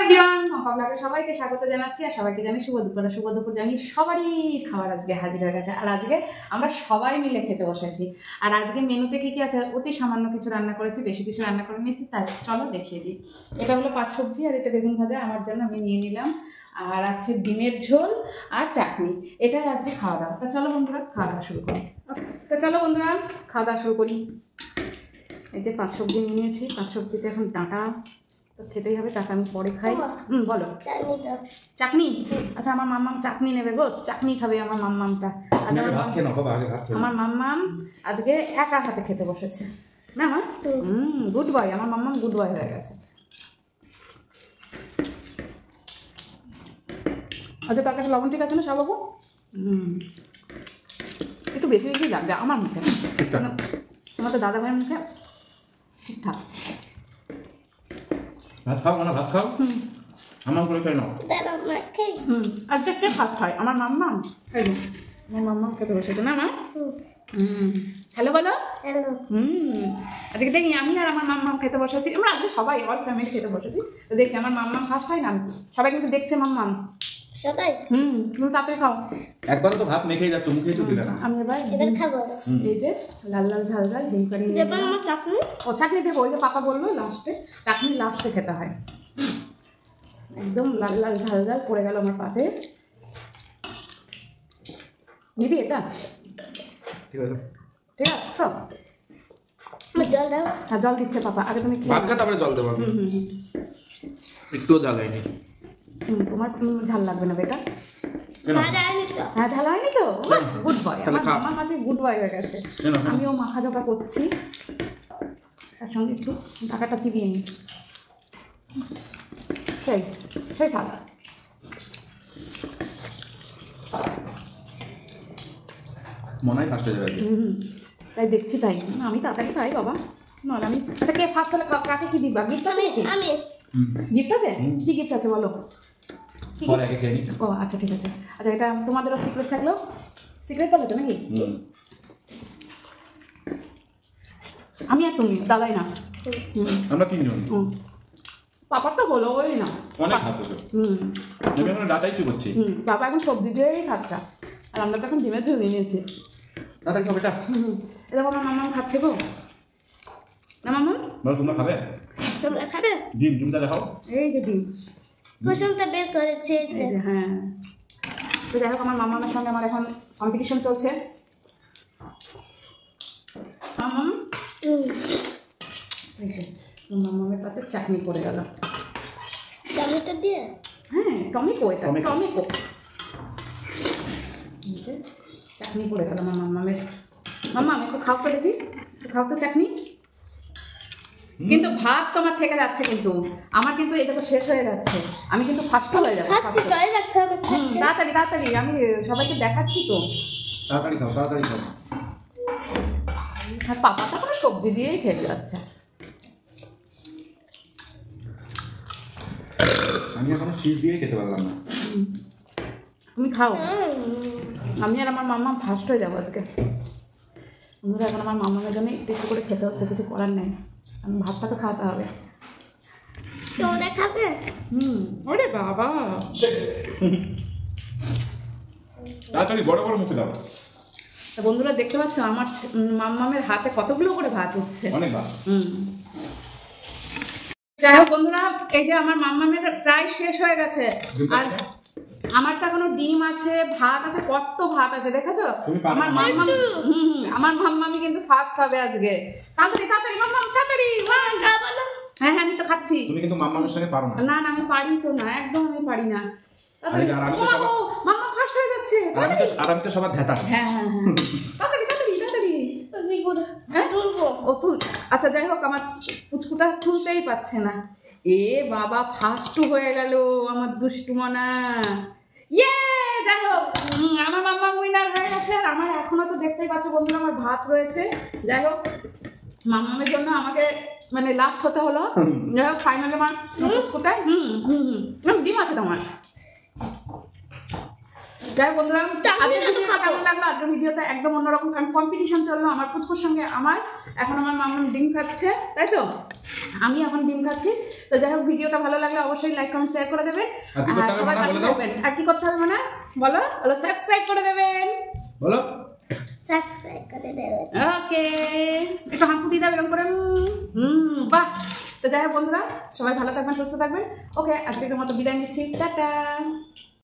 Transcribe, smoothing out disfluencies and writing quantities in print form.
Everyone, Pampa ব্লগে সবাইকে স্বাগত জানাচ্ছি আর সবাইকে জানি শুভ দুপুর জানি সবারই খাবার আজকে হাজির হয়ে গেছে। আর আজকে আমরা সবাই মিলে খেতে বসেছি। আর আজকে মেনুতে কি কি আছে, অতি সামান্য কিছু রান্না করেছি, বেশি কিছু রান্না করে নিয়েছি। তাই চলো দেখিয়ে দিই। এটা হলো পাঁচ সবজি আর এটা বেগুন ভাজা আমার জন্য, আমি নিয়ে নিলাম। আর আছে ডিমের ঝোল আর চাটনি। এটাই আজকে খাওয়া দাওয়া। তা চলো বন্ধুরা খাওয়া দাওয়া শুরু করি। তা চলো বন্ধুরা খাওয়া দাওয়া শুরু করি। এই যে পাঁচ সবজি নিয়ে নিয়েছি, পাঁচ সবজিতে এখন ডাঁটা তো খেতেই হবে, তাকে আমি পরে খাই। বলো চাটনি। আচ্ছা আমার মাম্মাম চাটনি নেবে গো, চাটনি খাবে আমার মাম্মামটা। আমার মাম্মাম আজকে একা হাতে খেতে বসেছে না মা। গুড বয়, আমার মাম্মাম গুড বয় হয়ে গেছে। আচ্ছা তার কাছে লবণ ঠিক আছে না সব বাবু? একটু বেশি বেশি লাগবে আমার মুখে, তোমার তো দাদা ভাইয়ের মুখে ঠিকঠাক। ভাত খাও না, ভাত খাও। আমার করে খাই নাও। আজকে কে ফার্স্ট হয়? আমার মাম্মাম। এই যে আমার মাম্মাম খেতে বসেছে না মা। হ্যালো বলো। হ্যালো। আজকে দেখি আমি আর আমার মাম্মাম খেতে বসেছি। আমরা আজকে সবাই অল ফ্যামিলি খেতে বসেছি। তো দেখি আমার মাম্মাম ফার্স্ট হয় না, সবাই কিন্তু দেখছে মাম্মাম সবাই। তুমি তাড়াতাড়ি খাও। একবার তো ভাত মেখেই যাচ্ছ, মুখেই তো দিলে না। আমি এবার খাবো। এই যে লাল লাল ঝাল ঝাল ডিম কারি নিয়ে নিলাম। আমার চাটনি, ও চাটনি দেবো। ওই যে পাপা বললো লাস্টে, চাটনি লাস্টে খেতে হয়। একদম লাল লাল ঝাল ঝাল পড়ে গেল আমার পাতে। নিবি এটা? ঠিক আছে, ঠিক আছে তো। জল দাও। হ্যাঁ জল দিচ্ছে পাপা, আগে তুমি খেয়ে ভাত খা তারপরে জল দেবো। একটুও জ্বাল হয়নি। তোমার ঝাল লাগবে না বেটা। হ্যাঁ ঝাল হয়নি তো, গুড বয়। আমার মাঝে গুড বয় হয়ে গেছে। আমিও মাখা জোকা করছি, তার সঙ্গে একটু টাকাটা চিবিয়ে নিই। সেই সেই সাদা মনে হয় ফার্স্ট হয়ে যাবে। তাই দেখছি, তাই আমি তাড়াতাড়ি খাই বাবা। না আমি, আচ্ছা কে ফার্স্ট হলে কাকে কি দিবা? গিফট আছে? আমি গিফট আছে? কি গিফট আছে বলো? ও আচ্ছা ঠিক আছে। আচ্ছা এটা তোমাদেরও সিক্রেট থাকলো, সিক্রেট বলো তো নাকি? আমি আর তুমি, দাদাই না আমরা তিনজন। পাপার তো বলো ওই না অনেক ভাত হতো। আমি এখন ডাটাই চুপ করছি। বাবা এখন সবজি দিয়েই খাচ্ছে আর আমরা তো এখন ডিমের ঝোল নিয়েছি। দাদা খাও বেটা। এটা আমার মাম্মাম খাচ্ছে গো। না মাম্মাম বল তোমরা খাবে? তোমরা খাবে? ডিমটা দেখাও। এই যে ডিম কুসুমটা বের করেছে। এই যে হ্যাঁ। তো যাই হোক আমার মাম্মামের সঙ্গে আমার এখন কম্পিটিশন চলছে। মাম্মাম মাম্মামের পাতে চাটনি পড়ে গেল। টমেটো দিয়ে? হ্যাঁ টমেটো, এটা টমেটো। চাটনি পড়ে গেল আমার মাম্মামের। মাম্মাম একটু খাও তো দেখি, খাও তো চাটনি। কিন্তু ভাত তোমার থেকে যাচ্ছে, কিন্তু আমার কিন্তু এটা তো শেষ হয়ে যাচ্ছে। আমি কিন্তু ফার্স্ট হয়ে যাবো। তাড়াতাড়ি তাড়াতাড়ি, আমি সবাইকে দেখাচ্ছি তো। তাড়াতাড়ি খাও, তাড়াতাড়ি খাও। আর পাপা তো কোনো সবজি দিয়েই খেতে যাচ্ছে। আমি এখন শীষ দিয়ে খেতে পারলাম না। তুমি খাও, আমি আর আমার মাম্মা ফার্স্ট হয়ে যাবো আজকে। বন্ধুরা এখন আমার মাম্মামের জন্য একটু একটু করে খেতে হচ্ছে, কিছু করার নেই। আমি ভাতটা তো খাওয়াতে হবে। তোমরা খাবে? ওরে বাবা তাড়াতাড়ি বড় বড় মুখে দাও। বন্ধুরা দেখতে পাচ্ছ আমার মাম্মামের হাতে কতগুলো করে ভাত উঠছে, অনেক ভাত। যাই হোক বন্ধুরা, এই যে আমার মাম্মামের প্রায় শেষ হয়ে গেছে। আর আমার তো এখনো ডিম আছে, ভাত আছে, কত ভাত আছে দেখেছো? আমার মাম্মাম আমার মাম্মামি কিন্তু ফার্স্ট হবে আজকে। তাড়াতাড়ি তাড়াতাড়ি মাম্মাম তাড়াতাড়ি। হ্যাঁ হ্যাঁ আমি তো খাচ্ছি। তুমি কিন্তু মাম্মামের সঙ্গে পারো না। না না আমি পারি তো না, একদম আমি পারি না। মাম্মা ফার্স্ট হয়ে যাচ্ছে। আর আমি তো সবার ধ্যাতা। হ্যাঁ হ্যাঁ হ্যাঁ তাড়াতাড়ি তাড়াতাড়ি তাড়াতাড়ি। ও তুল। আচ্ছা যাই হোক আমার পুচকুটা তুলতেই পারছে না। এ বাবা ফার্স্ট হয়ে গেল আমার দুষ্টু মনা। ইয়ে যাই হোক আমার মাম্মা উইনার হয়ে গেছে। আর আমার এখনো তো দেখতেই পাচ্ছ বন্ধুরা আমার ভাত রয়েছে। যাই হোক মাম্মামের জন্য আমাকে মানে লাস্ট হতে হলো। যাই হোক ফাইনালি আমার পুচকুটাই ডিম আছে তোমার। যাই বন্ধুরা, আজকের ভিডিওটা কেমন লাগলো? আজকের ভিডিওটা একদম অন্যরকম, কারণ কম্পিটিশন চললো আমার পুচকুর সঙ্গে আমার। এখন আমার মামুন ডিম খাচ্ছে, তাই তো? আমি এখন ডিম খাচ্ছি। তো যাই হোক, ভিডিওটা ভালো লাগলে অবশ্যই লাইক কমেন্ট শেয়ার করে দেবেন, আর সবাই পাশে থাকবেন। আর কি করতে হবে মানে বলো? বলো সাবস্ক্রাইব করে দেবেন। বলো সাবস্ক্রাইব করে দেবেন। ওকে, একটু হাঁকু দিয়ে দেবেন এরকম করে। বাহ। তো যাই হোক বন্ধুরা, সবাই ভালো থাকবেন, সুস্থ থাকবেন। ওকে, আজকের মতো বিদায় নিচ্ছি, টাটা।